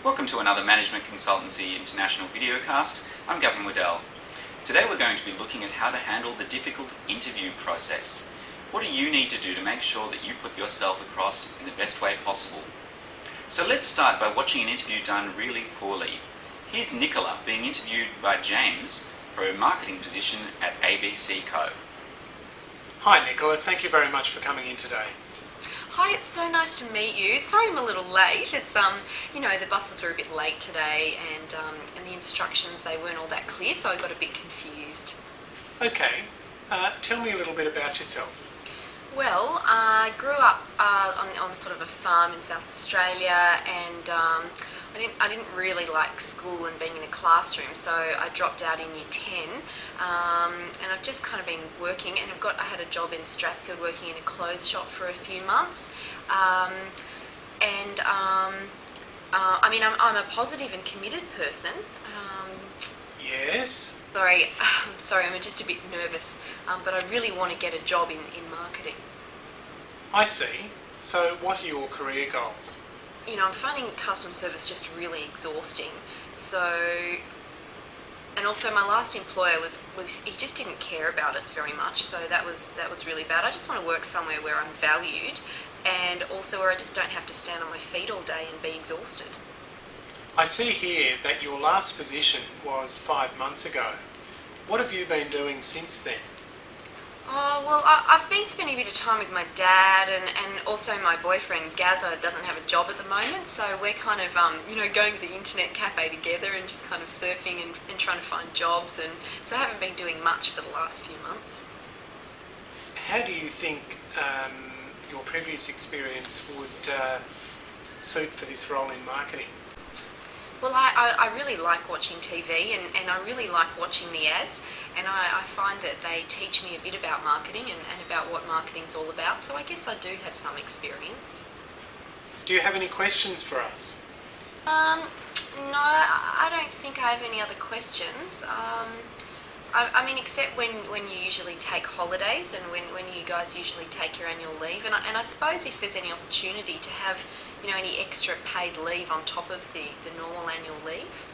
Welcome to another Management Consultancy International videocast. I'm Gavin Waddell. Today we're going to be looking at how to handle the difficult interview process. What do you need to do to make sure that you put yourself across in the best way possible? So let's start by watching an interview done really poorly. Here's Nicola being interviewed by James for a marketing position at ABC Co. Hi Nicola, thank you very much for coming in today. Hi, it's so nice to meet you. Sorry I'm a little late. It's the buses were a bit late today, and the instructions, they weren't all that clear, so I got a bit confused. Okay, tell me a little bit about yourself. Well, I grew up on sort of a farm in South Australia, and I didn't really like school and being in a classroom, so I dropped out in year 10, and I've just kind of been working, and I had a job in Strathfield working in a clothes shop for a few months, I'm a positive and committed person. Yes? Sorry, I'm just a bit nervous, but I really want to get a job in marketing. I see. So what are your career goals? I'm finding customer service just really exhausting. And also my last employer was he just didn't care about us very much, so that was really bad. I just want to work somewhere where I'm valued, and also where I just don't have to stand on my feet all day and be exhausted. I see here that your last position was 5 months ago. What have you been doing since then? Well, I've been spending a bit of time with my dad, and also my boyfriend Gazza doesn't have a job at the moment, so we're kind of going to the internet cafe together and just kind of surfing and trying to find jobs, and so I haven't been doing much for the last few months. How do you think your previous experience would suit for this role in marketing? Well, I really like watching TV, and I really like watching the ads, and I find that they teach me a bit about marketing and about what marketing's all about, so I guess I do have some experience. Do you have any questions for us? No, I don't think I have any other questions. Except when you usually take holidays, and when you guys usually take your annual leave, and I suppose if there's any opportunity to have any extra paid leave on top of the normal annual leave.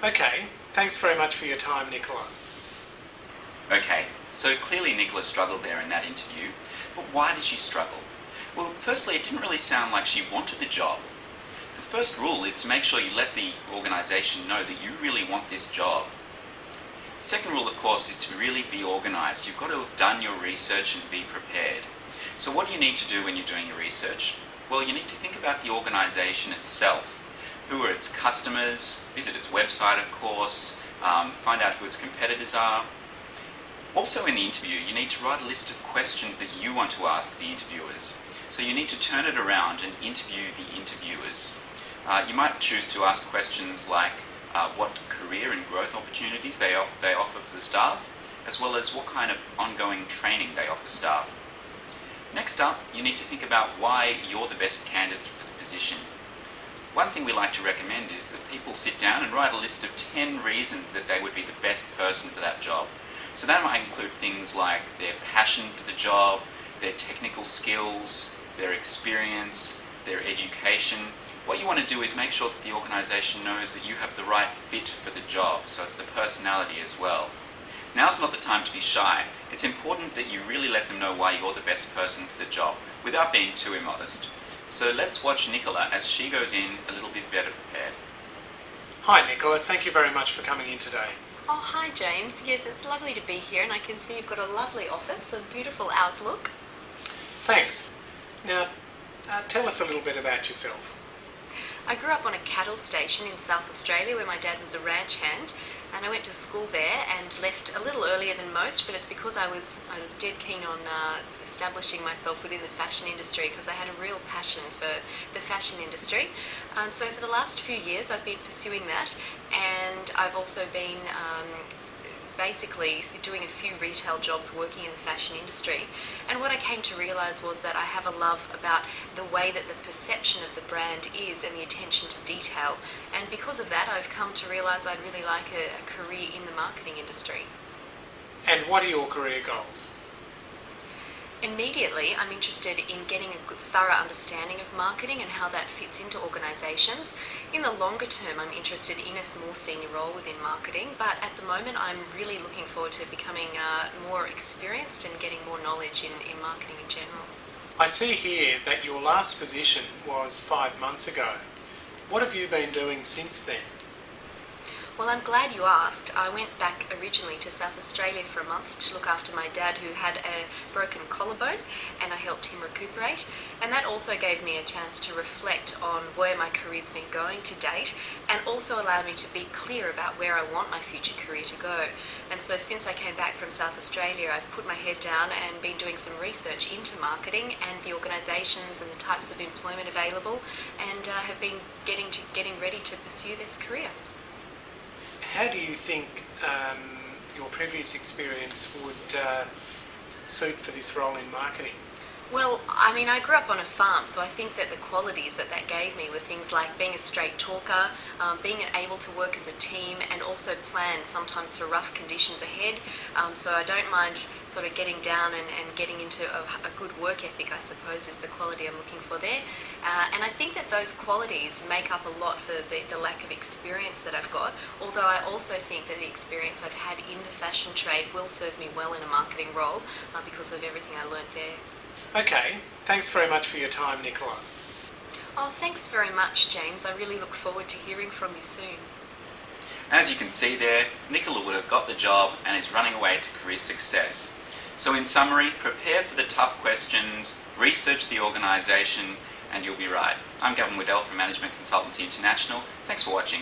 Okay, thanks very much for your time, Nicola. Okay, so clearly Nicola struggled there in that interview, but why did she struggle? Well, firstly, it didn't really sound like she wanted the job. The first rule is to make sure you let the organisation know that you really want this job. Second rule, of course, is to really be organised. You've got to have done your research and be prepared. So what do you need to do when you're doing your research? Well, you need to think about the organisation itself. Who are its customers? Visit its website, of course. Find out who its competitors are. Also in the interview, you need to write a list of questions that you want to ask the interviewers. So you need to turn it around and interview the interviewers. You might choose to ask questions like what career and growth opportunities they offer for the staff, as well as what kind of ongoing training they offer staff. Next up, you need to think about why you're the best candidate for the position. One thing we like to recommend is that people sit down and write a list of 10 reasons that they would be the best person for that job. So that might include things like their passion for the job, their technical skills, their experience, their education. What you want to do is make sure that the organisation knows that you have the right fit for the job, so it's the personality as well. Now's not the time to be shy. It's important that you really let them know why you're the best person for the job, without being too immodest. So let's watch Nicola as she goes in a little bit better prepared. Hi Nicola, thank you very much for coming in today. Oh, hi James. Yes, it's lovely to be here, and I can see you've got a lovely office, a beautiful outlook. Thanks. Now, tell us a little bit about yourself. I grew up on a cattle station in South Australia where my dad was a ranch hand, and I went to school there and left a little earlier than most, but it's because I was dead keen on establishing myself within the fashion industry, because I had a real passion for the fashion industry. And so for the last few years I've been pursuing that, and I've also been basically doing a few retail jobs working in the fashion industry. And what I came to realise was that I have a love about the way that the perception of the brand is and the attention to detail. And because of that, I've come to realise I'd really like a career in the marketing industry. And what are your career goals? Immediately, I'm interested in getting a thorough understanding of marketing and how that fits into organisations. In the longer term, I'm interested in a more senior role within marketing, but at the moment, I'm really looking forward to becoming more experienced and getting more knowledge in marketing in general. I see here that your last position was 5 months ago. What have you been doing since then? Well, I'm glad you asked. I went back originally to South Australia for a month to look after my dad who had a broken collarbone, and I helped him recuperate. And that also gave me a chance to reflect on where my career's been going to date, and also allowed me to be clear about where I want my future career to go. And so since I came back from South Australia, I've put my head down and been doing some research into marketing and the organisations and the types of employment available, and have been getting ready to pursue this career. How do you think your previous experience would suit for this role in marketing? Well, I mean, I grew up on a farm, so I think that the qualities that gave me were things like being a straight talker, being able to work as a team, and also plan sometimes for rough conditions ahead. So I don't mind sort of getting down and getting into a good work ethic, I suppose, is the quality I'm looking for there. And I think that those qualities make up a lot for the lack of experience that I've got, although I also think that the experience I've had in the fashion trade will serve me well in a marketing role because of everything I learnt there. Okay, thanks very much for your time, Nicola. Oh, thanks very much, James. I really look forward to hearing from you soon. As you can see there, Nicola would have got the job and is running away to career success. So in summary, prepare for the tough questions, research the organisation, and you'll be right. I'm Gavin Waddell from Management Consultancy International. Thanks for watching.